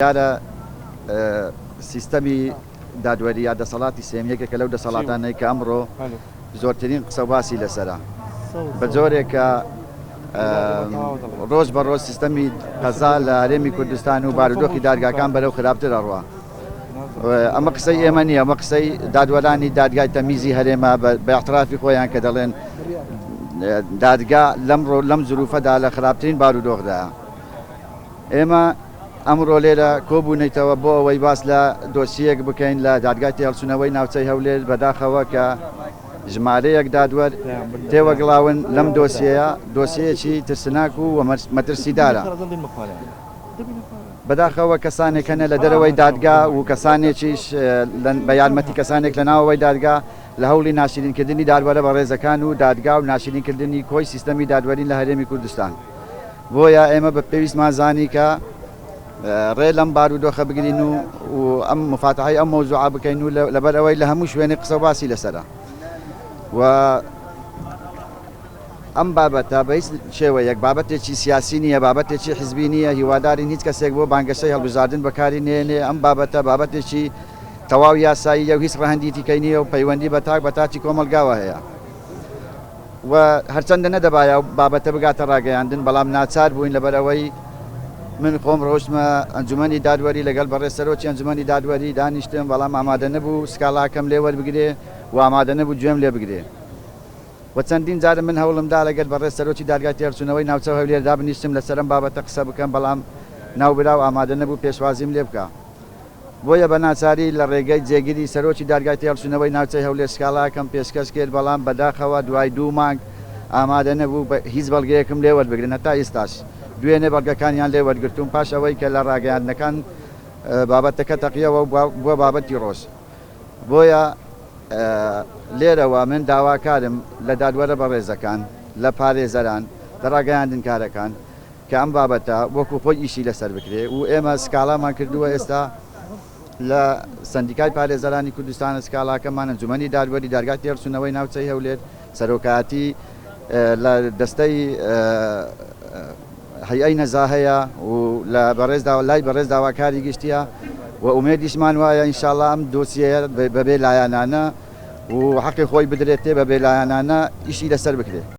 دیارە سیستەمی دادوەری یا دەسەڵاتی سێمیەکێکە لەو دەسەڵاتانەی کە ئەمڕۆ زۆرترین قسە باسی لەسەرە بە جۆرێکە ڕۆژ بە ڕۆژ سیستەمی قەزا لە هەرێمی کوردستان و بارودۆخی دادگاکان بەرەو خراپتر ئەڕوا. ئەمە قسەی ئێمە نییە، ئەمە قسەی دادوەرانی دادگای تەمیزی هەرێمە بە احترافی خۆیان کە دەڵێن دادگا لەم زروفەدا لە خراپترین بارودۆخدایە. ئێمە ئەمڕۆ لێرە کۆبوونیتەوە بۆ ئەوەی باس لە دۆسیەک بکەین لە دادگای تێهەڵچوونەوەی ناوچەی هەولێر بەداخەوە کە ژمارەیەک دادوەر تێوەگڵاون لەم دۆسیەیەکی ترسناک و مەترسیدارە. بەداخەوە کەسانێک هەنە لە دەرەوەی دادگا و کەسانێکیش بە یارمەتی کەسانێک لە ناوەوەی دادگا لە هەوڵی ناشرینکردنی دادوەرە بە ڕێزەکان و دادگا و ناشرینکردنی کۆی سیستەمی دادوەرین لە هەرێمی کوردستان. بۆیە ئێمە بە پێویستمان زانی کە ڕێ لەم بارودۆخە بگرین و ئەم مفاتحەی ئەم مۆزوعا بکەین و لەبەر ئەوەی لە هەموو شوێنێ قسە باسی لەسەرە. و ئەم بابەتە بە هیچ شێوەیەک بابەتێکی سیاسی نییە، بابەتێکی حزبی نییە، هیوادارین هیچ کەسێک بۆ بانگەشەی هەڵبژاردن بەکاری نێنێ. ئەم بابەتە بابەتێکی تەواو یاساییە و هیچ ڕەهەندیتی کەی نییە و پەیوەندی بە تاکی کۆمەلگاوە هەیە. و هەرچەندە نەدەبایە بابەتە بگاتە ڕاگەیاندن، بەڵام ناچار بووین لەبەرەوەی من خۆم ڕۆژمە ئەنجومەنی دادوەری لەگەڵ بەڕێسەرۆکی ئەنجومەنی دادوەری دانیشتم، بەڵام ئامادە نەبوو سکاڵاکەم لێ وەربگرێ و ئامادە نەبوو گوێم لێ بگرێ. و چەندین جارە من هەوڵمدا لەگەڵ بەڕێسەرۆکی دادگای تێهەڵچوونەوەی ناوچە هەولێر دابنیشتم لەسەرم بابەتە قسە بکەم، بەڵام ناوبراو ئامادە نەبوو پێشوازیم لێ بکە. بۆیە بە ناچاری لە ڕێگەی جێگیری سەرۆکی دادگای تێهەڵچوونەوەی ناوچەی هەولێر سکاڵاکەم پێشکەش کرد، بەڵام بەداخەوە دوای 2 مانگ ئامادە نەبوو هیچ بەڵگەیەکم لێ وەربگرن. هەتا ئێستاش دوێنێ بەڵگەکانیان لێ وەرگرتوم پاش ئەوەی کە لە ڕاگەیاندنەکان بابەتەکە تەقیەوە بووە بابەتی ڕۆژ. بۆیە لێرەوە من داواکارم لە دادوەرە بەڕێزەکان لە پارێزەران لە ڕاگەیاندنکارەکان کە ئەم بابەتە وەکو خۆی ئیشی لەسەر بکرێ و ئێمە سکاڵامان کردووە ئێستا لە سندیکای پارێزەرانی کوردستانە سکاڵاکەمان ئەنجومەنی دادوەری دادگای تێهەڵچوونەوەی ناوچەی هەولێر سەرۆکایەتی لە دەستەی هەیئەی نەزاهەیە و لای بەڕێز داواکاری گشتیە و ئومێدیشمان وایە ئینشاڵڵا ئەم دۆسیەیە بەبێ لایەنانە و حەقی خۆی بدرێتێ بەبێ لایەنانە ئیشی لەسەر بکرێت.